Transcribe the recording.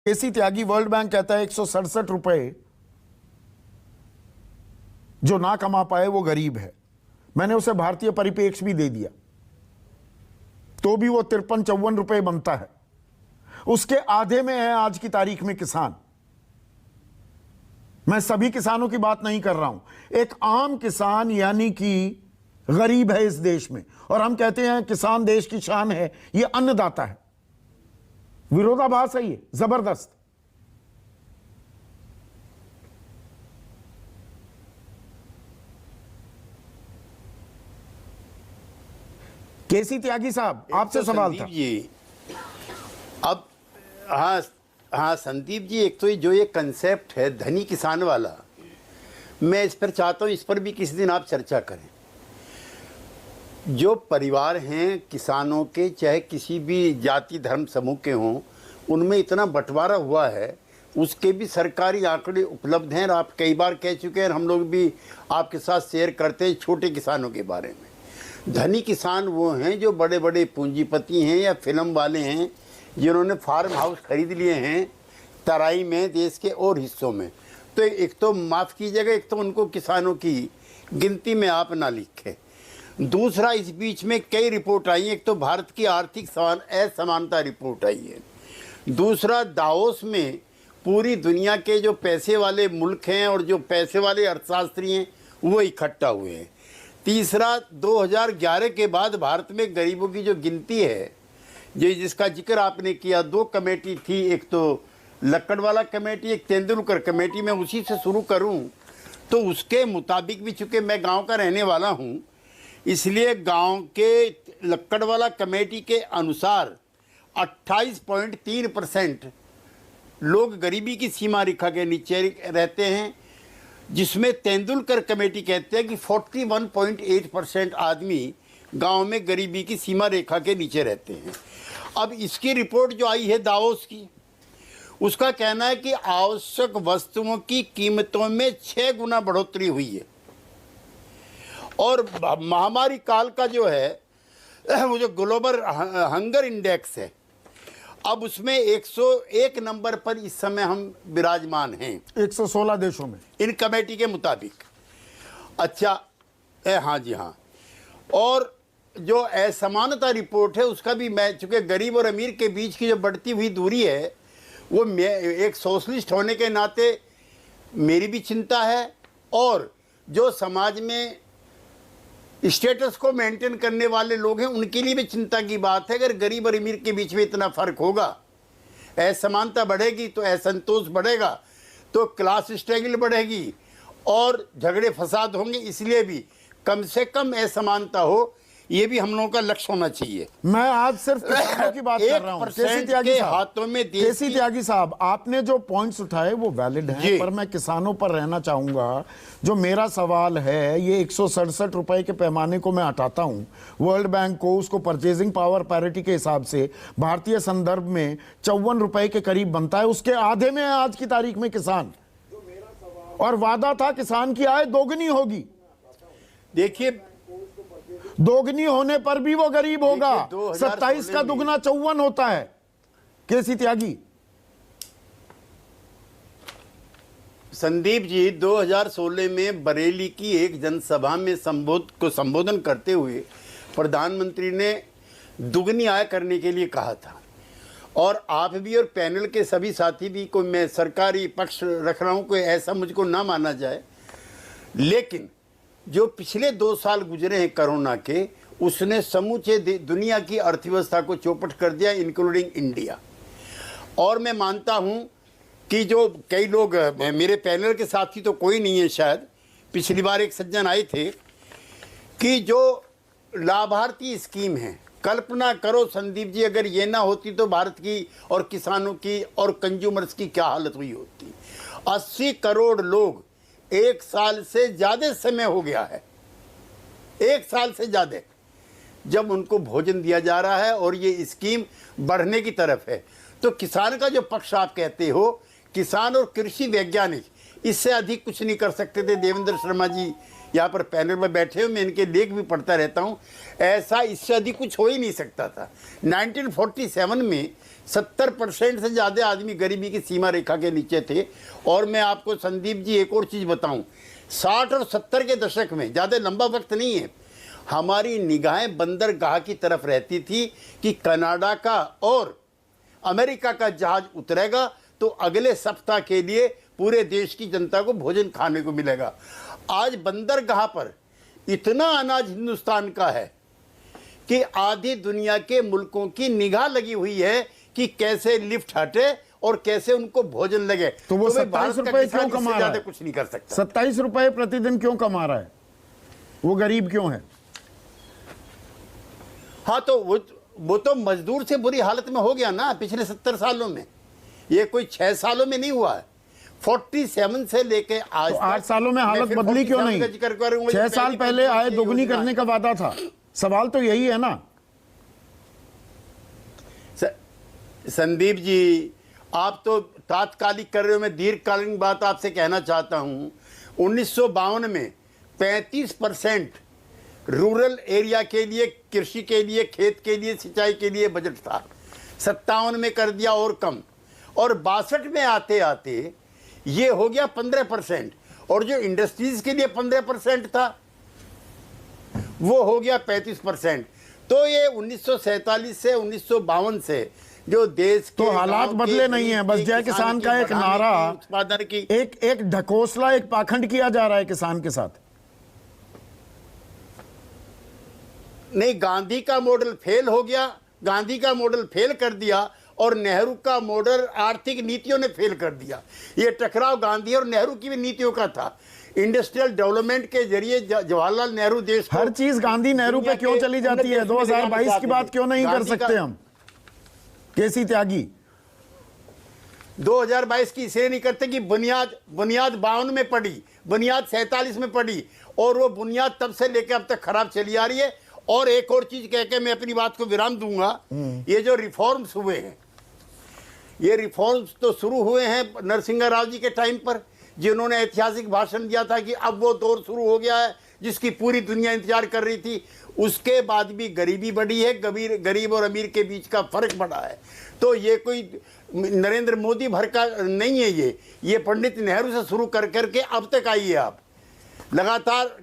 केसी त्यागी, world bank कहता है 167 रुपए जो ना कमा पाए वो गरीब है। मैंने उसे भारतीय परिप्रेक्ष्य भी दे दिया तो भी वो 53-54 रुपए बनता है। उसके आधे में है आज की तारीख में किसान। मैं सभी किसानों की बात नहीं कर रहा हूं, एक आम किसान यानी कि गरीब है इस देश में। और हम कहते हैं किसान देश की शान है, ये अन्नदाता है। विरोधाभास है ये जबरदस्त। केसी त्यागी साहब, आपसे सवाल था जी। अब हाँ संदीप जी, एक तो ये कंसेप्ट है धनी किसान वाला, मैं इस पर चाहता हूँ इस पर भी किसी दिन आप चर्चा करें। जो परिवार हैं किसानों के, चाहे किसी भी जाति धर्म समूह के हों, उनमें इतना बंटवारा हुआ है, उसके भी सरकारी आंकड़े उपलब्ध हैं। और आप कई बार कह चुके हैं, हम लोग भी आपके साथ शेयर करते हैं छोटे किसानों के बारे में। धनी किसान वो हैं जो बड़े बड़े पूंजीपति हैं या फिल्म वाले हैं, जिन्होंने फार्म हाउस खरीद लिए हैं तराई में, देश के और हिस्सों में। तो एक तो माफ़ कीजिएगा, एक तो उनको किसानों की गिनती में आप ना लिखें। दूसरा, इस बीच में कई रिपोर्ट आई हैं। एक तो भारत की आर्थिक असमानता रिपोर्ट आई है। दूसरा, दावोस में पूरी दुनिया के जो पैसे वाले मुल्क हैं और जो पैसे वाले अर्थशास्त्री हैं वो इकट्ठा हुए हैं। तीसरा, 2011 के बाद भारत में गरीबों की जो गिनती है, जिसका जिक्र आपने किया, 2 कमेटी थी, एक तो लक्कड़वाला कमेटी, एक तेंदुलकर कमेटी। मैं उसी से शुरू करूं तो उसके मुताबिक भी, चूँकि मैं गांव का रहने वाला हूं, इसलिए गांव के लक्कड़वाला कमेटी के अनुसार 28.3% लोग गरीबी की सीमा रेखा के नीचे रहते हैं, जिसमें तेंदुलकर कमेटी कहते हैं कि 41.8% आदमी गांव में गरीबी की सीमा रेखा के नीचे रहते हैं। अब इसकी रिपोर्ट जो आई है दावोस की, उसका कहना है कि आवश्यक वस्तुओं की कीमतों में 6 गुना बढ़ोतरी हुई है। और महामारी काल का जो है वो जो ग्लोबल हंगर इंडेक्स है, अब उसमें 101 नंबर पर इस समय हम विराजमान हैं 116 देशों में, इन कमेटी के मुताबिक। अच्छा, हाँ जी हाँ। और जो असमानता रिपोर्ट है उसका भी, मैं चूँकि गरीब और अमीर के बीच की जो बढ़ती हुई दूरी है, वो एक सोशलिस्ट होने के नाते मेरी भी चिंता है। और जो समाज में स्टेटस को मेंटेन करने वाले लोग हैं उनके लिए भी चिंता की बात है। अगर गरीब और अमीर के बीच में इतना फ़र्क होगा, असमानता बढ़ेगी तो असंतोष बढ़ेगा, तो क्लास स्ट्रगल बढ़ेगी और झगड़े फसाद होंगे। इसलिए भी कम से कम असमानता हो, ये भी हम लोगों का लक्ष्य होना चाहिए। मैं आज सिर्फ किसानों की बात कर रहा हूं। केसी त्यागी साहब, हाथों में केसी त्यागी साहब, आपने जो पॉइंट्स उठाए वो वैलिड हैं, पर मैं किसानों पर रहना चाहूंगा। जो मेरा सवाल है, ये 167 रुपए के पैमाने को मैं हटाता हूं। वर्ल्ड बैंक को उसको परचेजिंग पावर पैरिटी के हिसाब से भारतीय संदर्भ में 54 रुपए के करीब बनता है। उसके आधे में है आज की तारीख में किसान, और वादा था किसान की आय दोगुनी होगी। देखिए, दोगुनी होने पर भी वो गरीब होगा। 27 का दुगना 54 होता है। केसी त्यागी, संदीप जी, 2016 में बरेली की एक जनसभा में संबोधन करते हुए प्रधानमंत्री ने दुगनी आय करने के लिए कहा था। और आप भी और पैनल के सभी साथी भी, कोई मैं सरकारी पक्ष रख रहा हूं, कोई ऐसा मुझको ना माना जाए, लेकिन जो पिछले 2 साल गुजरे हैं कोरोना के, उसने समूचे दुनिया की अर्थव्यवस्था को चौपट कर दिया, इंक्लूडिंग इंडिया। और मैं मानता हूं कि जो कई लोग, मेरे पैनल के साथी तो कोई नहीं है शायद, पिछली बार एक सज्जन आए थे, कि जो लाभार्थी स्कीम है, कल्पना करो संदीप जी, अगर ये ना होती तो भारत की और किसानों की और कंज्यूमर्स की क्या हालत हुई होती। 80 करोड़ लोग, 1 साल से ज़्यादा समय हो गया है, 1 साल से ज़्यादा, जब उनको भोजन दिया जा रहा है और ये स्कीम बढ़ने की तरफ है। तो किसान का जो पक्ष आप कहते हो, किसान और कृषि वैज्ञानिक इससे अधिक कुछ नहीं कर सकते थे। देवेंद्र शर्मा जी यहाँ पर पैनल में बैठे हुए, मैं इनके लेख भी पढ़ता रहता हूँ। ऐसा इससे अधिक कुछ हो ही नहीं सकता था। 1947 में 70% से ज़्यादा आदमी गरीबी की सीमा रेखा के नीचे थे। और मैं आपको संदीप जी एक और चीज़ बताऊं, 60 और 70 के दशक में, ज़्यादा लंबा वक्त नहीं है, हमारी निगाहें बंदरगाह की तरफ रहती थी कि कनाडा का और अमेरिका का जहाज उतरेगा तो अगले सप्ताह के लिए पूरे देश की जनता को भोजन खाने को मिलेगा। आज बंदरगाह पर इतना अनाज हिंदुस्तान का है कि आधी दुनिया के मुल्कों की निगाह लगी हुई है कि कैसे लिफ्ट हटे और कैसे उनको भोजन लगे। तो वो भाई 27 भारत का रुपए किसान क्यों कमा इससे रहा ज्यादा है? कुछ नहीं कर सकता। 27 रुपए प्रतिदिन क्यों कमा रहा है? वो गरीब क्यों है? हाँ, तो वो तो मजदूर से बुरी हालत में हो गया ना पिछले 70 सालों में। ये कोई 6 सालों में नहीं हुआ है। 47 से लेके आज तो 8 सालों में हालत बदली क्यों नहीं? 6 साल पहले आय दोगुनी करने का वादा था। सवाल तो यही है ना। संदीप जी, आप तो तात्कालिक कर रहे हो, मैं दीर्घकालीन बात आपसे कहना चाहता हूं। 1952 में 35% रूरल एरिया के लिए, कृषि के लिए, खेत के लिए, सिंचाई के लिए बजट था। 57 में कर दिया और कम, और 62 में आते आते ये हो गया 15%, और जो इंडस्ट्रीज के लिए 15% था वो हो गया 35%। तो ये 1947 से 1952 से जो देश के तो हालात बदले नहीं है, बस जय किसान का एक नारा, उत्पादन की एक ढकोसला, एक पाखंड किया जा रहा है किसान के साथ। नहीं, गांधी का मॉडल फेल हो गया, गांधी का मॉडल फेल कर दिया, और नेहरू का मॉडल आर्थिक नीतियों ने फेल कर दिया। ये टकराव गांधी और नेहरू की भी नीतियों का था। इंडस्ट्रियल डेवलपमेंट के जरिए जवाहरलाल नेहरू देश को, हर चीज गांधी नेहरू पे क्यों चली जाती है? 2022 की बात क्यों नहीं कर सकते हम? केसी त्यागी 2022 की इसलिए नहीं करते कि बुनियाद 52 में पड़ी, बुनियाद 47 में पड़ी, और वो बुनियाद तब से लेकर अब तक खराब चली आ रही है। और एक और चीज कह के मैं अपनी बात को विराम दूंगा। ये जो रिफॉर्म्स हुए हैं, ये रिफॉर्म्स तो शुरू हुए हैं नरसिंह राव जी के टाइम पर, जिन्होंने ऐतिहासिक भाषण दिया था कि अब वो दौर शुरू हो गया है जिसकी पूरी दुनिया इंतजार कर रही थी। उसके बाद भी गरीबी बढ़ी है, गरीब और अमीर के बीच का फर्क बढ़ा है। तो ये कोई नरेंद्र मोदी भर का नहीं है, ये पंडित नेहरू से शुरू कर करके अब तक आई है। आप लगातार